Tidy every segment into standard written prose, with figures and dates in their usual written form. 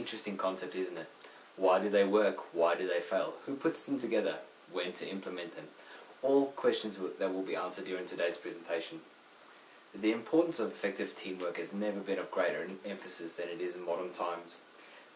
interesting concept, isn't it? Why do they work? Why do they fail? Who puts them together? When to implement them? All questions that will be answered during today's presentation. The importance of effective teamwork has never been of greater emphasis than it is in modern times.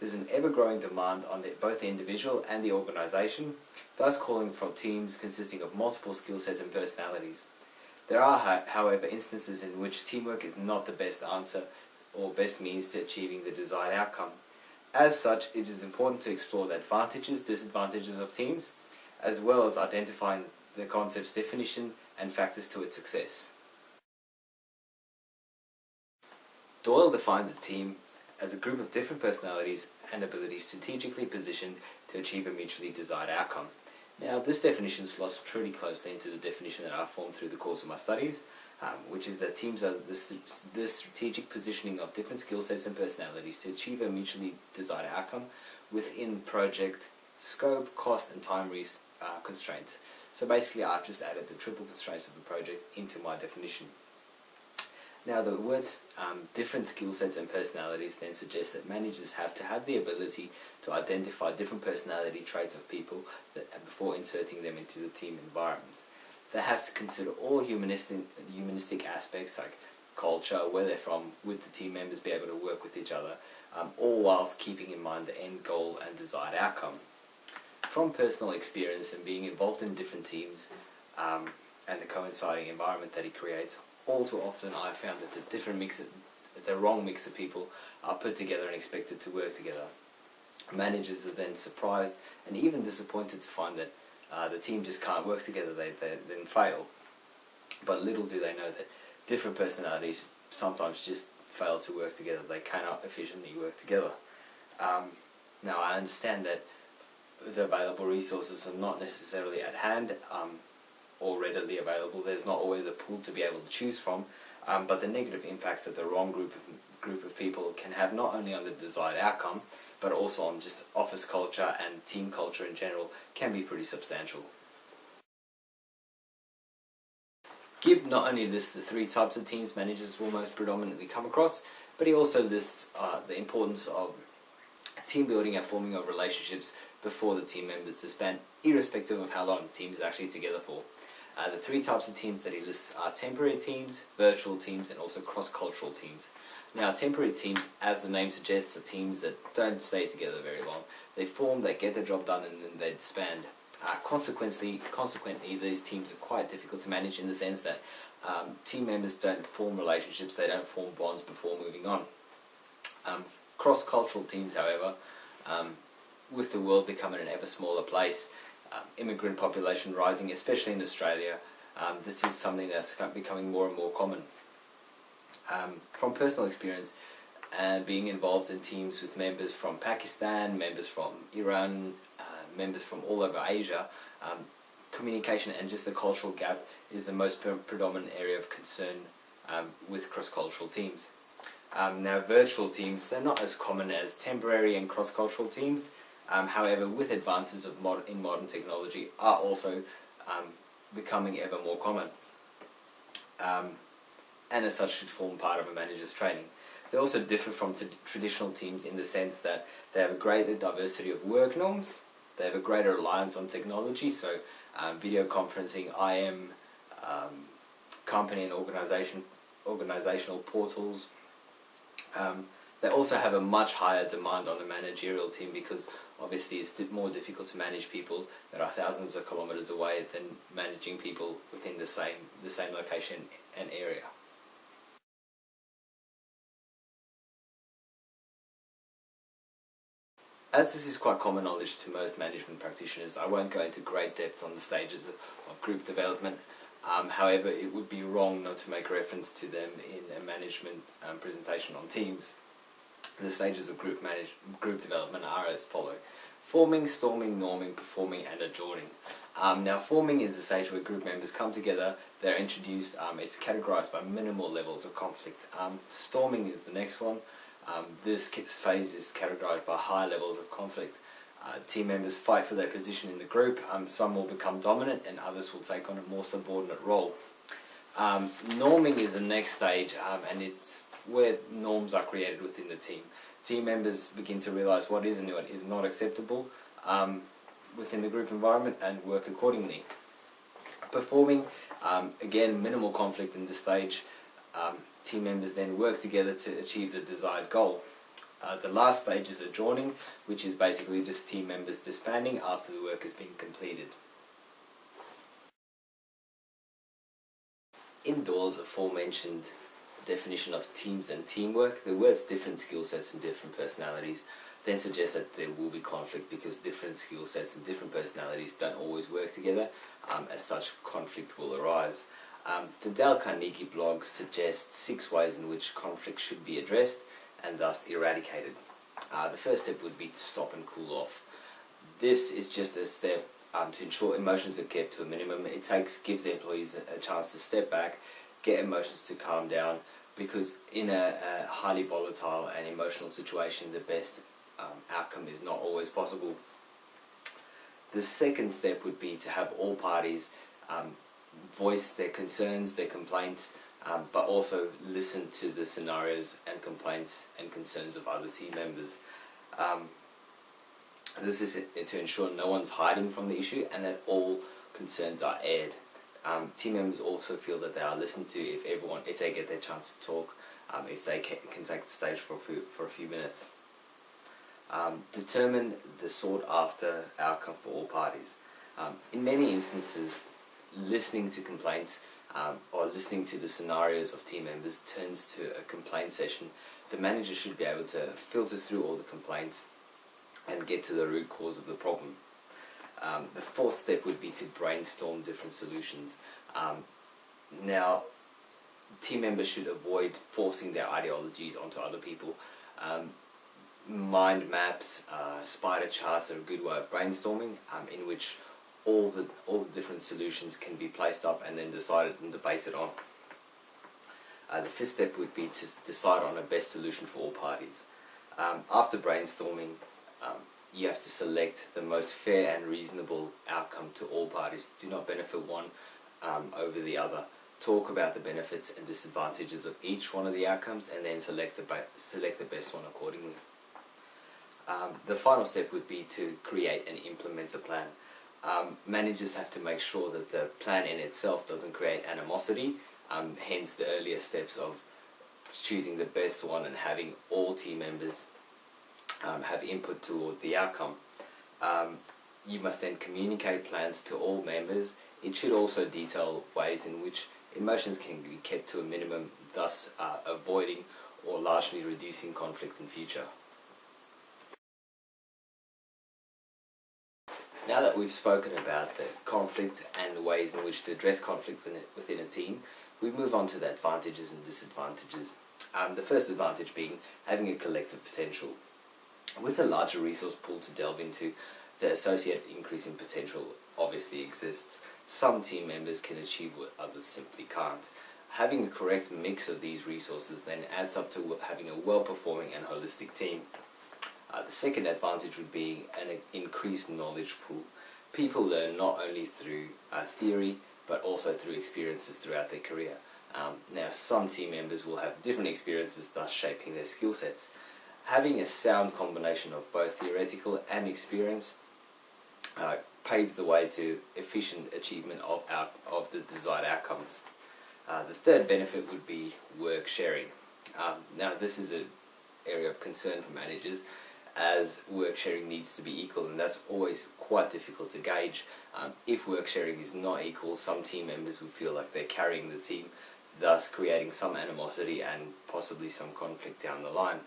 There's an ever-growing demand on both the individual and the organisation, thus calling for teams consisting of multiple skill sets and personalities. There are, however, instances in which teamwork is not the best answer or best means to achieving the desired outcome. As such, it is important to explore the advantages, disadvantages of teams, as well as identifying the concept's definition and factors to its success. Doyle defines a team as a group of different personalities and abilities strategically positioned to achieve a mutually desired outcome. Now, this definition slots pretty closely into the definition that I formed through the course of my studies, which is that teams are the strategic positioning of different skill sets and personalities to achieve a mutually desired outcome within project scope, cost and time constraints. So basically I've just added the triple constraints of the project into my definition. Now the words different skill sets and personalities then suggest that managers have to have the ability to identify different personality traits of people before inserting them into the team environment. They have to consider all humanistic aspects like culture, where they're from, with the team members be able to work with each other, all whilst keeping in mind the end goal and desired outcome. From personal experience and being involved in different teams and the coinciding environment that it creates, all too often I've found that the wrong mix of people are put together and expected to work together. Managers are then surprised and even disappointed to find that the team just can't work together, they then fail. But little do they know that different personalities sometimes just fail to work together, they cannot efficiently work together. Now I understand that the available resources are not necessarily at hand or readily available. There's not always a pool to be able to choose from, but the negative impacts that the wrong group of people can have not only on the desired outcome, but also on just office culture and team culture in general can be pretty substantial. Gibb not only lists the three types of teams managers will most predominantly come across, but he also lists the importance of team building and forming of relationships before the team members disband, irrespective of how long the team is actually together for. The three types of teams that he lists are temporary teams, virtual teams, and also cross-cultural teams. Now, temporary teams, as the name suggests, are teams that don't stay together very long. They form, they get the job done, and then they disband. Consequently, these teams are quite difficult to manage in the sense that team members don't form relationships, they don't form bonds before moving on. Cross-cultural teams, however, with the world becoming an ever smaller place, immigrant population rising, especially in Australia, this is something that's becoming more and more common. From personal experience, being involved in teams with members from Pakistan, members from Iran, members from all over Asia, communication and just the cultural gap is the most predominant area of concern with cross-cultural teams. Now, virtual teams, they're not as common as temporary and cross-cultural teams. However, with advances in modern technology, are also becoming ever more common, and as such should form part of a manager's training. They also differ from traditional teams in the sense that they have a greater diversity of work norms, they have a greater reliance on technology, so video conferencing, IM, company and organizational portals. They also have a much higher demand on the managerial team because obviously it's more difficult to manage people that are thousands of kilometers away than managing people within the same location and area. As this is quite common knowledge to most management practitioners, I won't go into great depth on the stages of group development. However, it would be wrong not to make reference to them in a management presentation on teams. The stages of group development are as follow: forming, storming, norming, performing, and adjourning. Now, forming is the stage where group members come together, they're introduced, it's categorized by minimal levels of conflict. Storming is the next one. This phase is categorized by high levels of conflict. Team members fight for their position in the group. Some will become dominant and others will take on a more subordinate role. Norming is the next stage, and it's where norms are created within the team. team members begin to realise what is and what is not acceptable within the group environment and work accordingly. Performing, again, minimal conflict in this stage. Team members then work together to achieve the desired goal. The last stage is adjourning, which is basically just team members disbanding after the work has been completed. In Doyle's aforementioned definition of teams and teamwork, the words different skill sets and different personalities then suggest that there will be conflict because different skill sets and different personalities don't always work together. As such, conflict will arise. The Dale Carnegie blog suggests 6 ways in which conflict should be addressed and thus eradicated. The first step would be to stop and cool off. This is just a step to ensure emotions are kept to a minimum. It gives the employees a chance to step back, get emotions to calm down, because in a highly volatile and emotional situation, the best outcome is not always possible. The second step would be to have all parties voice their concerns, their complaints, but also listen to the scenarios and complaints and concerns of other team members. This is to ensure no one's hiding from the issue and that all concerns are aired. Team members also feel that they are listened to if they get their chance to talk, if they can take the stage for a few minutes. Determine the sought after outcome for all parties. In many instances, listening to complaints or listening to the scenarios of team members turns to a complaint session. The manager should be able to filter through all the complaints and get to the root cause of the problem. The fourth step would be to brainstorm different solutions. Now, team members should avoid forcing their ideologies onto other people. Mind maps, spider charts are a good way of brainstorming, in which all the different solutions can be placed up and then decided and debated on. The fifth step would be to decide on a best solution for all parties. After brainstorming, you have to select the most fair and reasonable outcome to all parties. Do not benefit one over the other. Talk about the benefits and disadvantages of each one of the outcomes and then select the best one accordingly. The final step would be to create and implement a plan. Managers have to make sure that the plan in itself doesn't create animosity, hence the earlier steps of choosing the best one and having all team members have input toward the outcome. You must then communicate plans to all members. It should also detail ways in which emotions can be kept to a minimum, thus avoiding or largely reducing conflict in future. Now that we've spoken about the conflict and the ways in which to address conflict within a team, we move on to the advantages and disadvantages. The first advantage being having a collective potential. With a larger resource pool to delve into, the associated increase in potential obviously exists. Some team members can achieve what others simply can't. Having a correct mix of these resources then adds up to having a well-performing and holistic team. The second advantage would be an increased knowledge pool. People learn not only through theory, but also through experiences throughout their career. Now, some team members will have different experiences, thus shaping their skill sets. Having a sound combination of both theoretical and experience paves the way to efficient achievement of the desired outcomes. The third benefit would be work sharing. Now, this is an area of concern for managers, as work sharing needs to be equal, and that's always quite difficult to gauge. If work sharing is not equal, some team members will feel like they're carrying the team, thus creating some animosity and possibly some conflict down the line.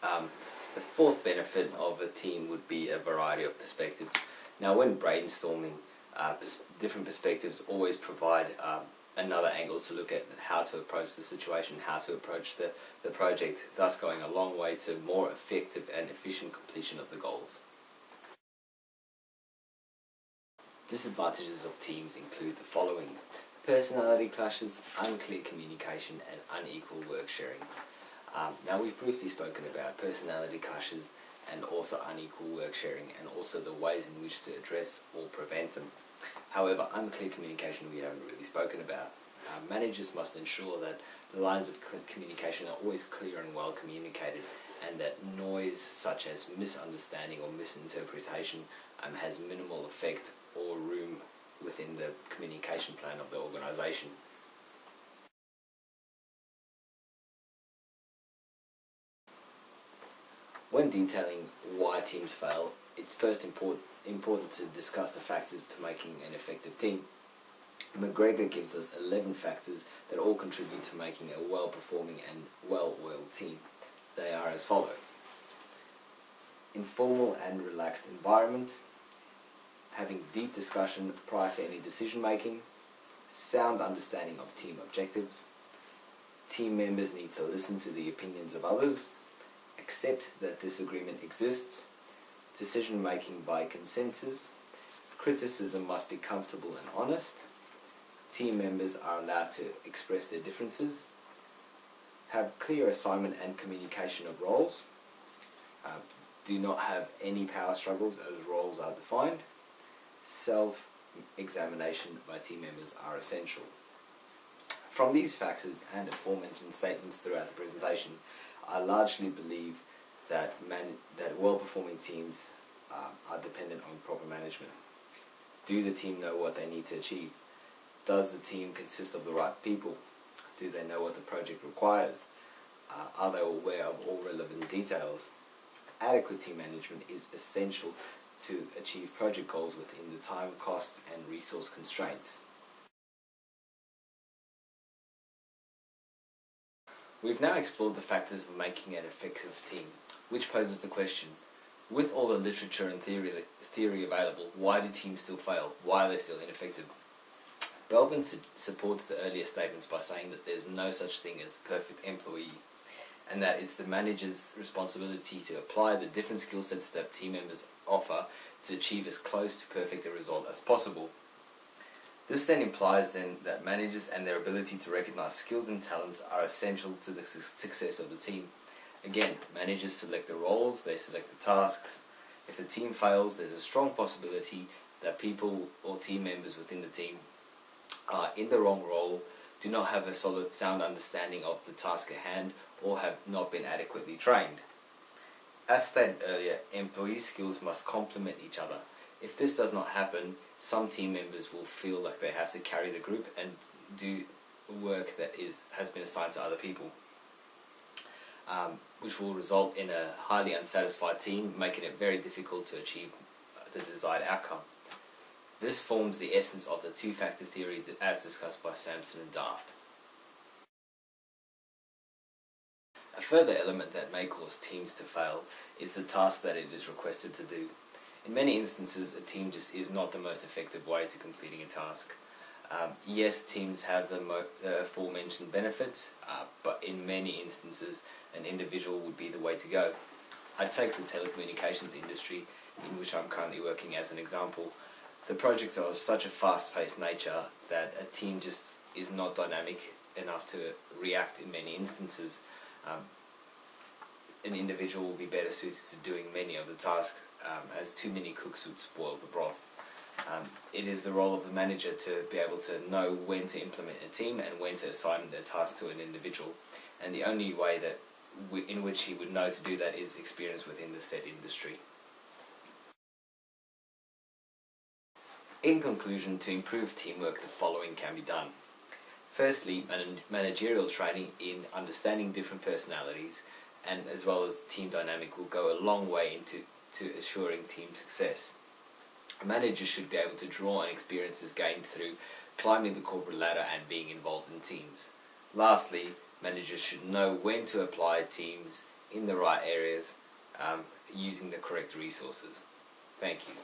The fourth benefit of a team would be a variety of perspectives. Now, when brainstorming, different perspectives always provide another angle to look at how to approach the situation, how to approach the project, thus going a long way to more effective and efficient completion of the goals. Disadvantages of teams include the following: personality clashes, unclear communication, and unequal work sharing. Now, we've briefly spoken about personality clashes and also unequal work sharing, and also the ways in which to address or prevent them. However, unclear communication we haven't really spoken about. Managers must ensure that the lines of communication are always clear and well communicated, and that noise such as misunderstanding or misinterpretation has minimal effect or room within the communication plan of the organisation. When detailing why teams fail, it's first important to discuss the factors to making an effective team. McGregor gives us 11 factors that all contribute to making a well-performing and well-oiled team. They are as follow: informal and relaxed environment, having deep discussion prior to any decision making, sound understanding of team objectives, team members need to listen to the opinions of others, accept that disagreement exists, decision making by consensus, criticism must be comfortable and honest, team members are allowed to express their differences, have clear assignment and communication of roles, do not have any power struggles as roles are defined, self-examination by team members are essential. From these factors and aforementioned statements throughout the presentation, I largely believe that well-performing teams are dependent on proper management. Do the team know what they need to achieve? Does the team consist of the right people? Do they know what the project requires? Are they aware of all relevant details? Adequate team management is essential to achieve project goals within the time, cost, and resource constraints. We've now explored the factors of making an effective team, which poses the question: with all the literature and theory available, why do teams still fail? Why are they still ineffective? Belbin supports the earlier statements by saying that there's no such thing as a perfect employee, and that it's the manager's responsibility to apply the different skill sets that team members offer to achieve as close to perfect a result as possible. This then implies that managers and their ability to recognize skills and talents are essential to the success of the team. Again, managers select the roles, they select the tasks. If the team fails, there's a strong possibility that people or team members within the team are in the wrong role, do not have a sound understanding of the task at hand, or have not been adequately trained. As stated earlier, employee skills must complement each other. If this does not happen, some team members will feel like they have to carry the group and do work that has been assigned to other people, which will result in a highly unsatisfied team, making it very difficult to achieve the desired outcome. This forms the essence of the two-factor theory as discussed by Sampson and Daft. A further element that may cause teams to fail is the task that it is requested to do. In many instances, a team just is not the most effective way to completing a task. Yes, teams have the aforementioned benefits, but in many instances, an individual would be the way to go. I take the telecommunications industry, in which I'm currently working, as an example. The projects are of such a fast-paced nature that a team just is not dynamic enough to react in many instances. An individual will be better suited to doing many of the tasks, as too many cooks would spoil the broth. It is the role of the manager to be able to know when to implement a team and when to assign the task to an individual, and the only way that in which he would know to do that is experience within the said industry. In conclusion, to improve teamwork, the following can be done. Firstly, managerial training in understanding different personalities and as well as team dynamic will go a long way into assuring team success. Managers should be able to draw on experiences gained through climbing the corporate ladder and being involved in teams. Lastly, managers should know when to apply teams in the right areas using the correct resources. Thank you.